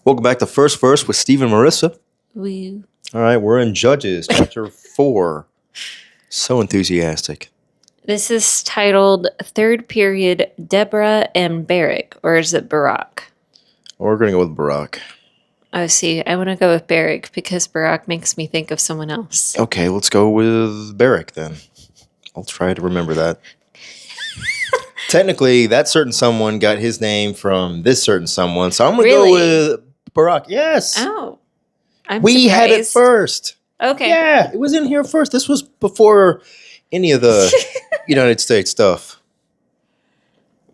Welcome back to First Verse with Steve and Marissa. Woo. All right, we're in Judges, chapter 4. So enthusiastic. This is titled Third Period, Deborah and Barak, or is it Barak? We're going to go with Barak. Oh, see, I want to go with Barak because Barak makes me think of someone else. Okay, let's go with Barak then. I'll try to remember that. Technically, that certain someone got his name from this certain someone, so I'm going to go with Barak. Yes. Oh, We surprised. had it first. Okay. Yeah, it was in here first. This was before any of the United States stuff.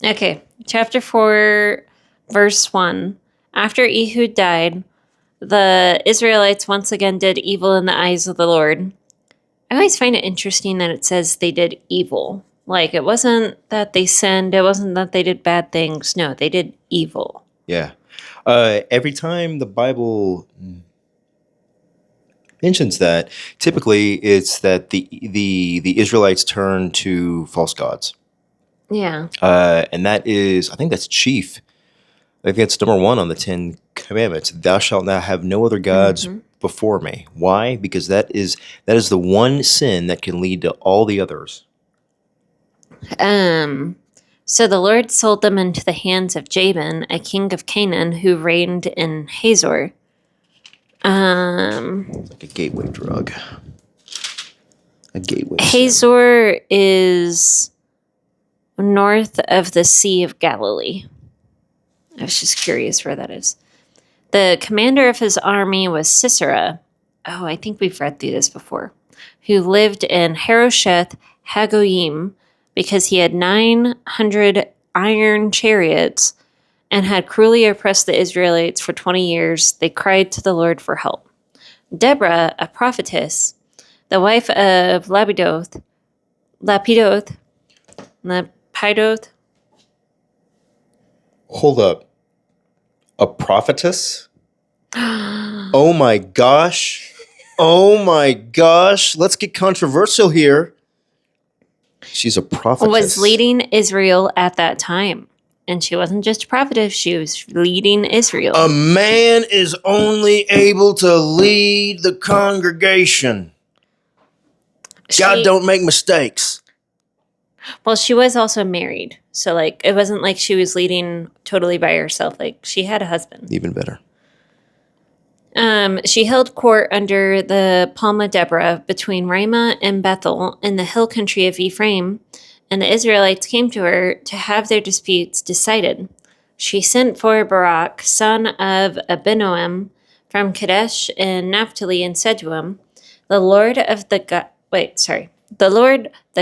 Okay, chapter 4, verse 1. After Ehud died, the Israelites once again did evil in the eyes of the Lord. I always find it interesting that it says they did evil. Like, it wasn't that they sinned. It wasn't that they did bad things. No, they did evil. Yeah. Every time the Bible mentions that, typically it's that the Israelites turn to false gods. Yeah. And that is, I think that's chief. I think that's number 1 on the 10 Commandments. Thou shalt not have no other gods before me. Why? Because that is the one sin that can lead to all the others. So the Lord sold them into the hands of Jabin, a king of Canaan, who reigned in Hazor. It's like a gateway drug. A gateway. Hazor is north of the Sea of Galilee. I was just curious where that is. The commander of his army was Sisera. Oh, I think we've read through this before. Who lived in Harosheth Hagoyim because he had 900 iron chariots and had cruelly oppressed the Israelites for 20 years. They cried to the Lord for help. Deborah, a prophetess, the wife of Lapidoth. Hold up. A prophetess? Oh my gosh. Oh my gosh. Let's get controversial here. She's a prophetess. Was leading Israel at that time. And she wasn't just a prophetess, she was leading Israel. A man is only able to lead the congregation. God don't make mistakes. Well, she was also married. So, like, it wasn't like she was leading totally by herself. Like, she had a husband. Even better. She held court under the Palma Deborah between Ramah and Bethel in the hill country of Ephraim, and the Israelites came to her to have their disputes decided. She sent for Barak, son of Abinoam, from Kadesh in Naphtali, and said to him, The Lord, the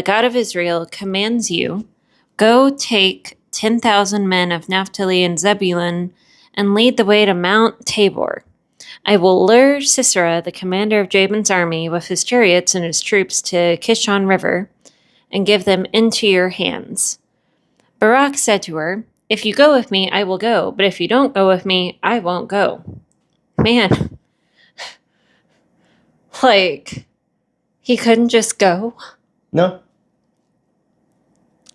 God of Israel, commands you, go take 10,000 men of Naphtali and Zebulun and lead the way to Mount Tabor. I will lure Sisera, the commander of Jabin's army, with his chariots and his troops to Kishon River, and give them into your hands. Barak said to her, If you go with me, I will go, but if you don't go with me, I won't go. Man. Like, he couldn't just go? No.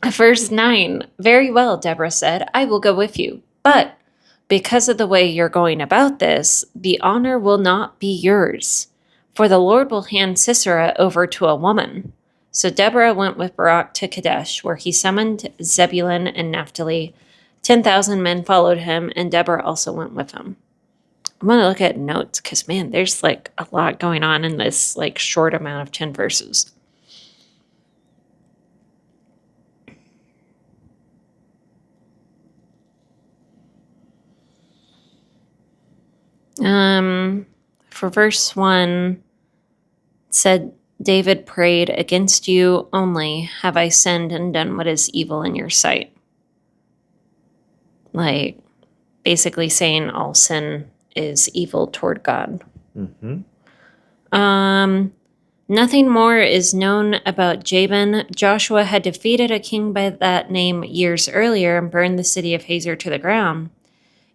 Verse 9, Very well, Deborah said, I will go with you, but because of the way you're going about this, the honor will not be yours, for the Lord will hand Sisera over to a woman. So Deborah went with Barak to Kadesh, where he summoned Zebulun and Naphtali. 10,000 men followed him, and Deborah also went with him. I'm going to look at notes, because, man, there's, like, a lot going on in this, like, short amount of 10 verses. For verse 1, it said, David prayed, Against you only have I sinned and done what is evil in your sight. Like, basically saying all sin is evil toward God. Nothing more is known about Jabin. Joshua had defeated a king by that name years earlier and burned the city of Hazor to the ground.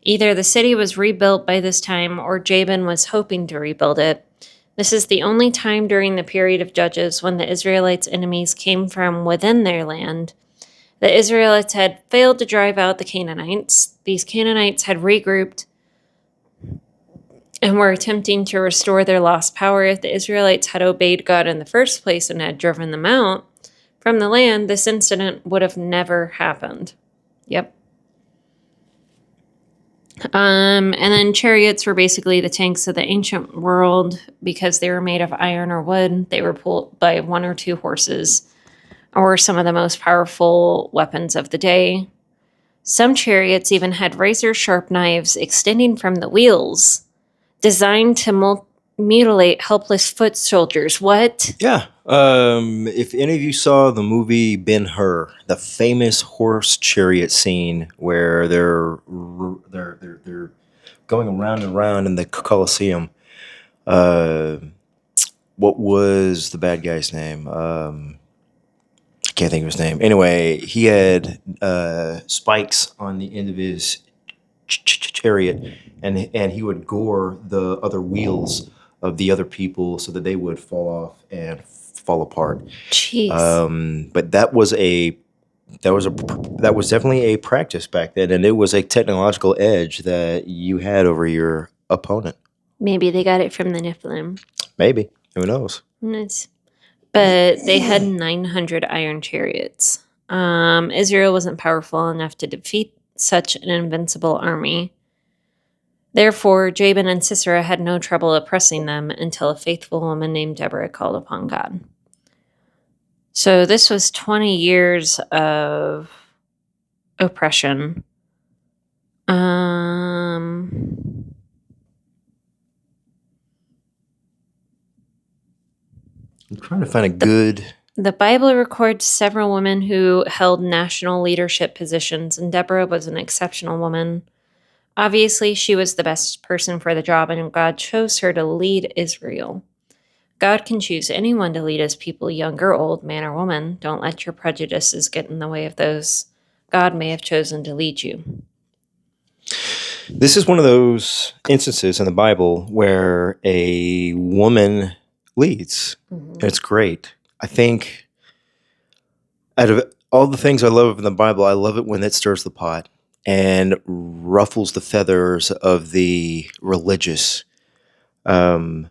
Either the city was rebuilt by this time or Jabin was hoping to rebuild it. This is the only time during the period of Judges when the Israelites' enemies came from within their land. The Israelites had failed to drive out the Canaanites. These Canaanites had regrouped and were attempting to restore their lost power. If the Israelites had obeyed God in the first place and had driven them out from the land, this incident would have never happened. Yep. And then chariots were basically the tanks of the ancient world because they were made of iron or wood. They were pulled by 1 or 2 horses, or some of the most powerful weapons of the day. Some chariots even had razor-sharp knives extending from the wheels, designed to mutilate helpless foot soldiers. What? Yeah. If any of you saw the movie Ben-Hur, the famous horse chariot scene where they're going around and around in the Colosseum. What was the bad guy's name? I can't think of his name. Anyway, he had spikes on the end of his chariot, and he would gore the other wheels of the other people so that they would fall off and fall apart. Jeez. But that was definitely a practice back then, and it was a technological edge that you had over your opponent. Maybe they got it from the Nephilim. Maybe, who knows? Nice. But they had 900 iron chariots. Israel wasn't powerful enough to defeat such an invincible army. Therefore, Jabin and Sisera had no trouble oppressing them until a faithful woman named Deborah called upon God. So this was 20 years of oppression. I'm trying to find a good... The Bible records several women who held national leadership positions, and Deborah was an exceptional woman. Obviously, she was the best person for the job, and God chose her to lead Israel. God can choose anyone to lead his people, young or old, man or woman. Don't let your prejudices get in the way of those God may have chosen to lead you. This is one of those instances in the Bible where a woman leads. And it's great. I think out of all the things I love in the Bible, I love it when it stirs the pot and ruffles the feathers of the religious. So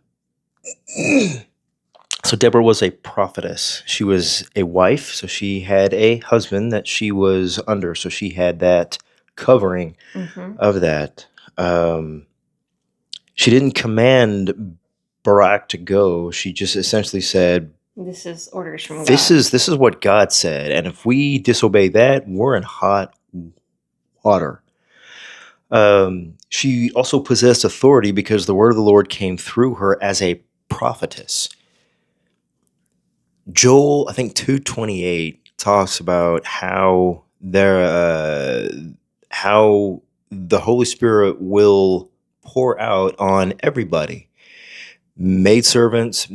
Deborah was a prophetess. She was a wife, so she had a husband that she was under. So she had that covering of that. She didn't command Barak to go. She just essentially said, This is orders from God. This is what God said, and if we disobey that, we're in hot water. She also possessed authority because the word of the Lord came through her as a prophetess. Joel, I think 2:28 talks about how how the Holy Spirit will pour out on everybody. Maidservants,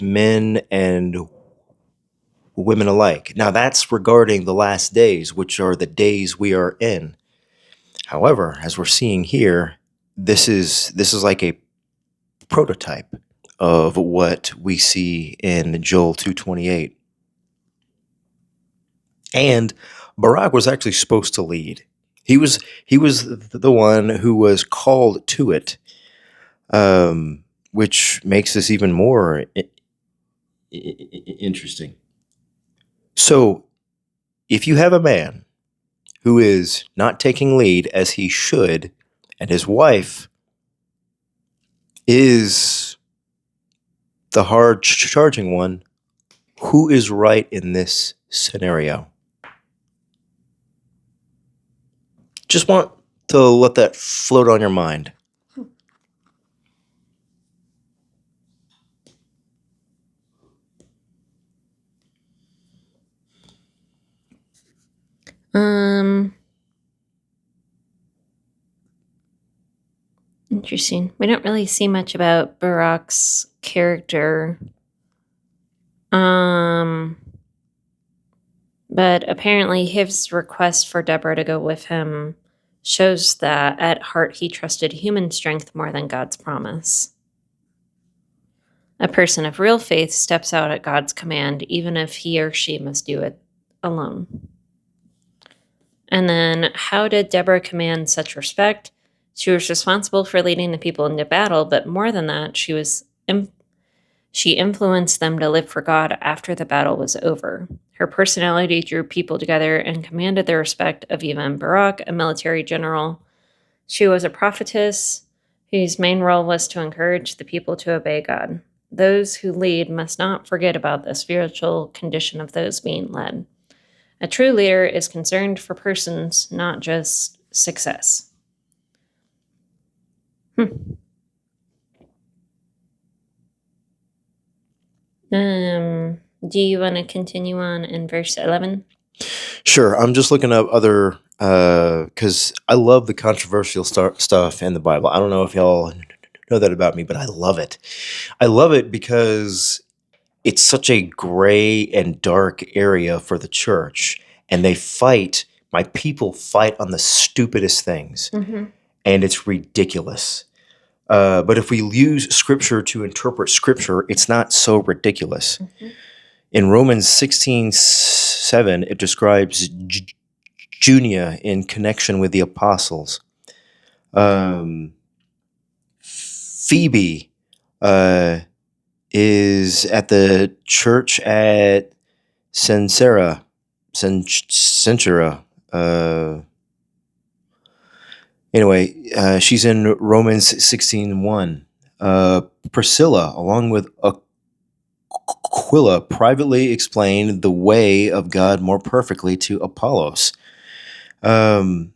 men and women alike. Now that's regarding the last days, which are the days we are in. However, as we're seeing here, this is like a prototype of what we see in Joel 2:28. And Barak was actually supposed to lead. He was the one who was called to it, which makes this even more interesting. So, if you have a man who is not taking lead as he should, and his wife is the hard charging one, who is right in this scenario? Just want to let that float on your mind. Interesting. We don't really see much about Barak's character. But apparently his request for Deborah to go with him shows that at heart he trusted human strength more than God's promise. A person of real faith steps out at God's command, even if he or she must do it alone. And then, how did Deborah command such respect? She was responsible for leading the people into battle, but more than that, she influenced them to live for God after the battle was over. Her personality drew people together and commanded the respect of even Barak, a military general. She was a prophetess whose main role was to encourage the people to obey God. Those who lead must not forget about the spiritual condition of those being led. A true leader is concerned for persons, not just success. Do you want to continue on in verse 11? Sure. I'm just looking up other because I love the controversial stuff in the Bible. I don't know if y'all know that about me, but I love it. I love it because it's such a gray and dark area for the church, and they fight. My people fight on the stupidest things, and it's ridiculous. But if we use Scripture to interpret Scripture, it's not so ridiculous. In Romans 16:7, it describes Junia in connection with the apostles. Phoebe is at the church at Cenchrea. Anyway, she's in Romans 16:1. Priscilla, along with Aquila, privately explained the way of God more perfectly to Apollos. And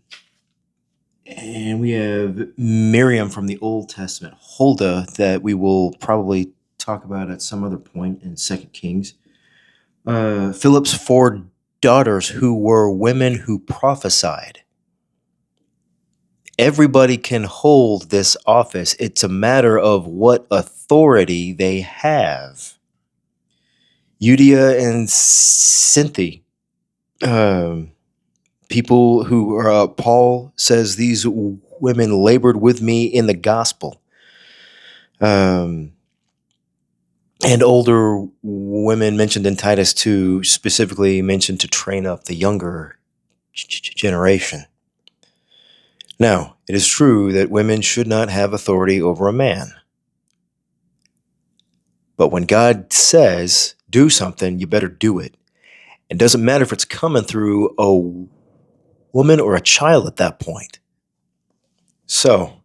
we have Miriam from the Old Testament, Huldah, that we will probably talk about at some other point in 2 Kings. Philip's 4 daughters who were women who prophesied. Everybody can hold this office. It's a matter of what authority they have. Euodia and Cynthia, people who are, Paul says these women labored with me in the gospel. And older women mentioned in Titus 2, specifically mentioned to train up the younger generation. Now, it is true that women should not have authority over a man. But when God says, do something, you better do it. It doesn't matter if it's coming through a woman or a child at that point. So,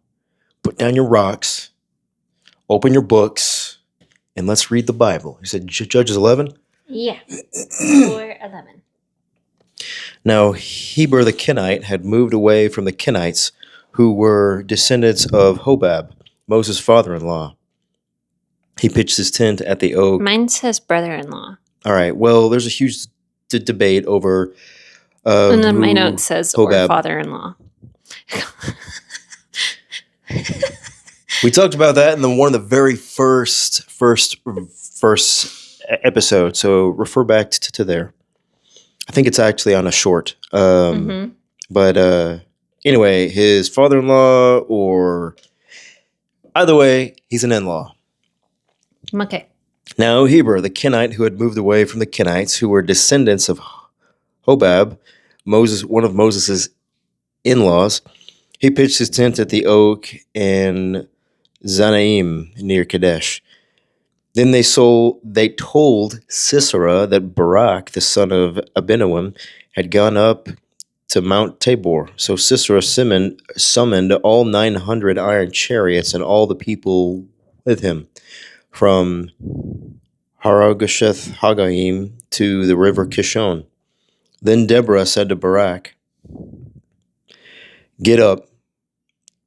put down your rocks, open your books, and let's read the Bible. You said Judges 11? Yeah. 4:11. Now, Heber the Kenite had moved away from the Kenites, who were descendants of Hobab, Moses' father-in-law. He pitched his tent at the oak. Mine says brother-in-law. All right. Well, there's a huge debate over. And then my note says Hobab. or father-in-law. We talked about that in one of the very first episode. So refer back to there. I think it's actually on a short. But anyway, his father-in-law, or either way, he's an in-law. Okay. Now, Heber, the Kenite who had moved away from the Kenites, who were descendants of Hobab, one of Moses' in-laws, he pitched his tent at the oak in Zanaim near Kadesh. Then they told Sisera that Barak, the son of Abinoam, had gone up to Mount Tabor. So Sisera summoned all 900 iron chariots and all the people with him from Haragasheth Hagaim to the river Kishon. Then Deborah said to Barak, "Get up,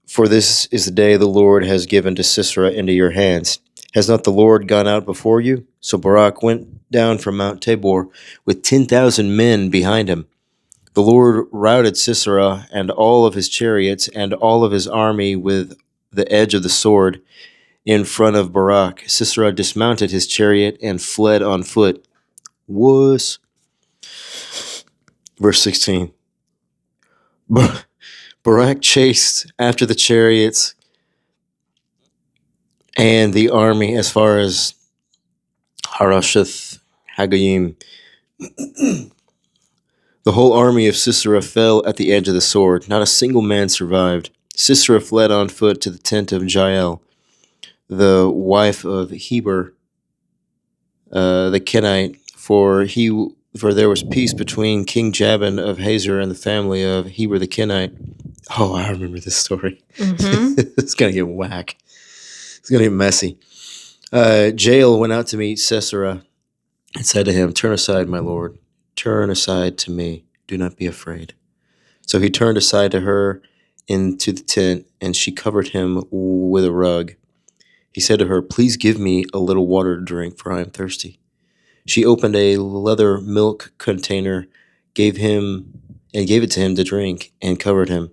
for this is the day the Lord has given to Sisera into your hands. Has not the Lord gone out before you?" So Barak went down from Mount Tabor with 10,000 men behind him. The Lord routed Sisera and all of his chariots and all of his army with the edge of the sword in front of Barak. Sisera dismounted his chariot and fled on foot. Wuss. Verse 16. Barak chased after the chariots and the army as far as Harasheth Hagoyim. The whole army of Sisera fell at the edge of the sword. Not a single man survived. Sisera fled on foot to the tent of Jael, the wife of Heber, the Kenite, for there was peace between King Jabin of Hazor and the family of Heber the Kenite. Oh, I remember this story. Mm-hmm. It's gonna get whack. It's gonna get messy. Jael went out to meet Sisera and said to him, "Turn aside, my lord. Turn aside to me. Do not be afraid." So he turned aside to her into the tent, and she covered him with a rug. He said to her, "Please give me a little water to drink, for I am thirsty." She opened a leather milk container, gave it to him to drink, and covered him.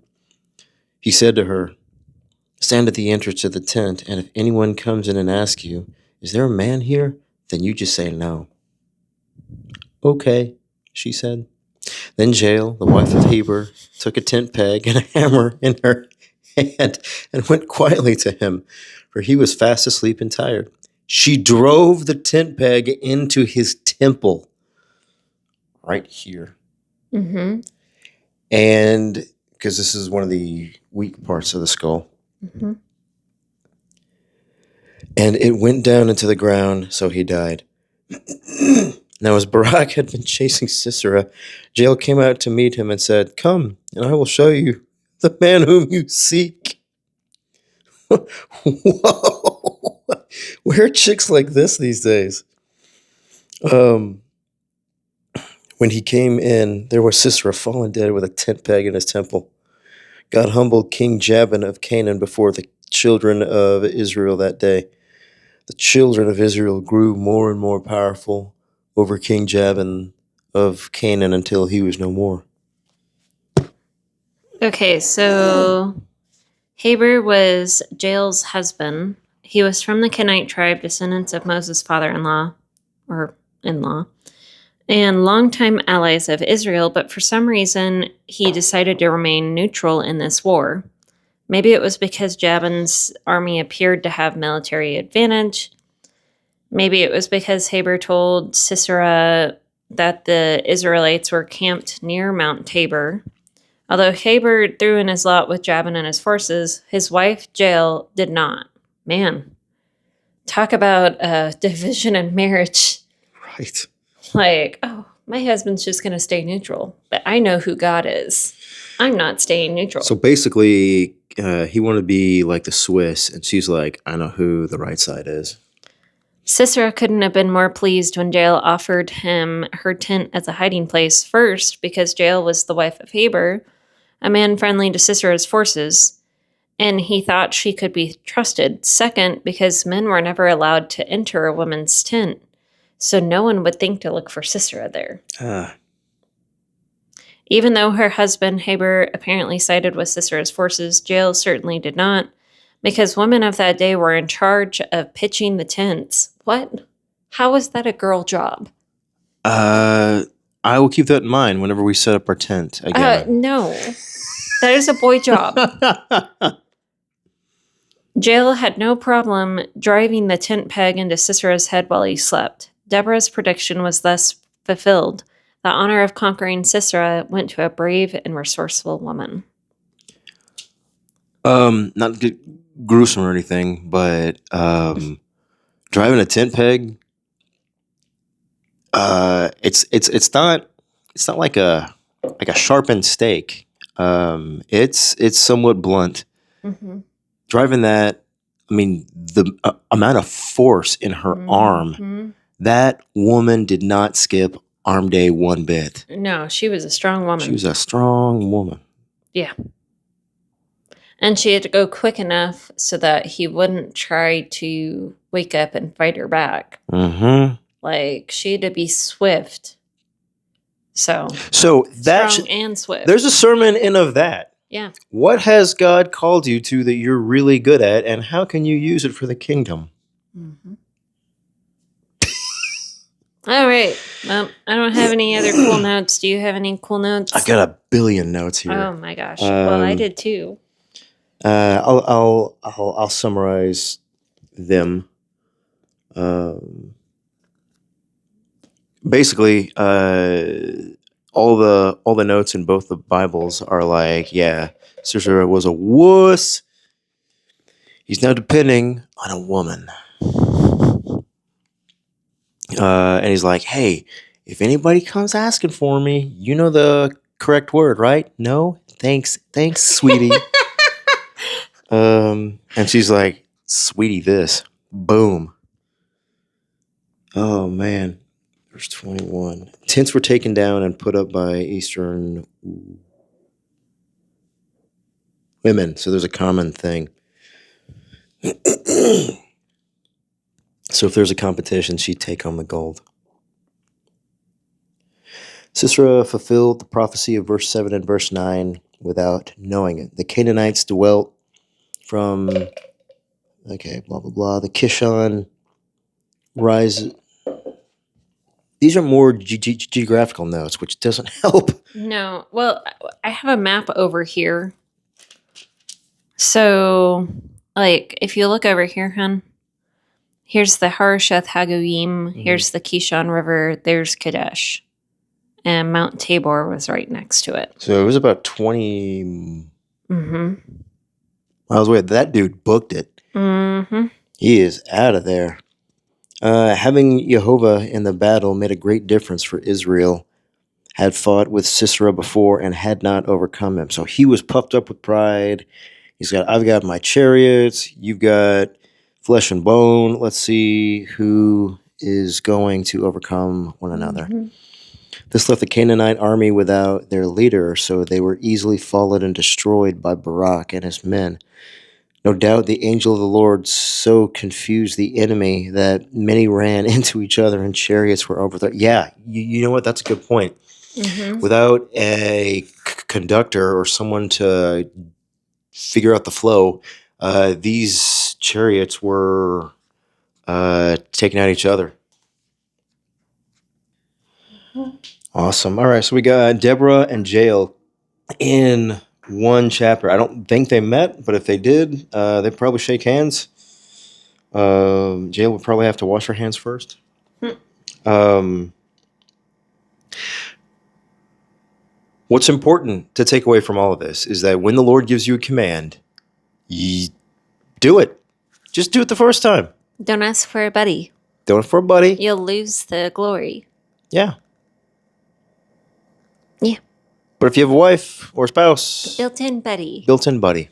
He said to her, "Stand at the entrance of the tent, and if anyone comes in and asks you, 'Is there a man here?' then you just say no." "Okay," she said. Then Jael, the wife of Heber, took a tent peg and a hammer in her hand and went quietly to him, for he was fast asleep and tired. She drove the tent peg into his temple, right here. Mm-hmm. And because this is one of the weak parts of the skull. Mm-hmm. And it went down into the ground, so he died. Now, as Barak had been chasing Sisera, Jael came out to meet him and said, "Come, and I will show you the man whom you seek." Whoa! Where are chicks like this these days? When he came in, there was Sisera fallen dead with a tent peg in his temple. God humbled King Jabin of Canaan before the children of Israel that day. The children of Israel grew more and more powerful over King Jabin of Canaan until he was no more. Okay, so Heber was Jael's husband. He was from the Kenite tribe, descendants of Moses' father-in-law, or in-law, and longtime allies of Israel, but for some reason, he decided to remain neutral in this war. Maybe it was because Jabin's army appeared to have military advantage. Maybe it was because Heber told Sisera that the Israelites were camped near Mount Tabor. Although Heber threw in his lot with Jabin and his forces, his wife Jael did not. Man, talk about division in marriage. Right. Like, oh, my husband's just going to stay neutral, but I know who God is. I'm not staying neutral. So basically, he wanted to be like the Swiss, and she's like, "I know who the right side is." Sisera couldn't have been more pleased when Jael offered him her tent as a hiding place. First, because Jael was the wife of Heber, a man friendly to Sisera's forces, and he thought she could be trusted. Second, because men were never allowed to enter a woman's tent, so no one would think to look for Sisera there. Even though her husband Heber apparently sided with Sisera's forces, Jael certainly did not, because women of that day were in charge of pitching the tents. What? How is that a girl job? I will keep that in mind whenever we set up our tent again. No. That is a boy job. Jael had no problem driving the tent peg into Sisera's head while he slept. Deborah's prediction was thus fulfilled. The honor of conquering Sisera went to a brave and resourceful woman. Not to get gruesome or anything, but driving a tent peg, it's not like a sharpened steak. It's somewhat blunt. Mm-hmm. Driving that, I mean, the amount of force in her arm, that woman did not skip arm day one bit. No, she was a strong woman. She was a strong woman. Yeah. And she had to go quick enough so that he wouldn't try to wake up and fight her back. Mm-hmm. Like, she had to be swift. So that strong and swift. There's a sermon in of that. Yeah. What has God called you to that you're really good at, and how can you use it for the kingdom? Mm-hmm. All right. Well, I don't have any other cool notes. Do you have any cool notes? I got a billion notes here. Oh my gosh. Well, I did too. I'll summarize them. Basically, all the notes in both the Bibles are like, yeah, Sisera was a wuss. He's now depending on a woman. And he's like, hey, if anybody comes asking for me, you know the correct word, right? No? Thanks, sweetie. And she's like, sweetie, this. Boom. Oh, man. Verse 21. Tents were taken down and put up by Eastern women. So there's a common thing. So if there's a competition, she'd take home the gold. Sisera fulfilled the prophecy of verse 7 and verse 9 without knowing it. The Canaanites dwelt from, okay, blah, blah, blah. The Kishon rise. These are more geographical notes, which doesn't help. No. Well, I have a map over here. So, like, if you look over here, hon, here's the Harosheth Hagoyim, here's the Kishon River, there's Kadesh. And Mount Tabor was right next to it. So it was about 20 miles away. That dude booked it. He is out of there. Having Jehovah in the battle made a great difference for Israel. Had fought with Sisera before and had not overcome him. So he was puffed up with pride. I've got my chariots. You've got flesh and bone. Let's see who is going to overcome one another. This left the Canaanite army without their leader, so they were easily followed and destroyed by Barak and his men. No doubt the angel of the Lord so confused the enemy that many ran into each other and chariots were overthrown. Yeah, you know what? That's a good point. Without a conductor or someone to figure out the flow, these chariots were taking out each other. Awesome. All right, so we got Deborah and Jael in one chapter. I don't think they met, but if they did, they'd probably shake hands. Jael would probably have to wash her hands first. What's important to take away from all of this is that when the Lord gives you a command, you do it. Just do it the first time. Don't ask for a buddy. Don't ask for a buddy. You'll lose the glory. Yeah. Yeah. But if you have a wife or a spouse, Built-in buddy. Built-in buddy.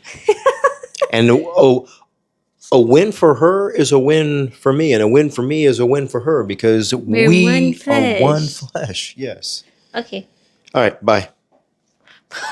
And a win for her is a win for me, and a win for me is a win for her because we are one flesh. Yes. Okay. All right. Bye.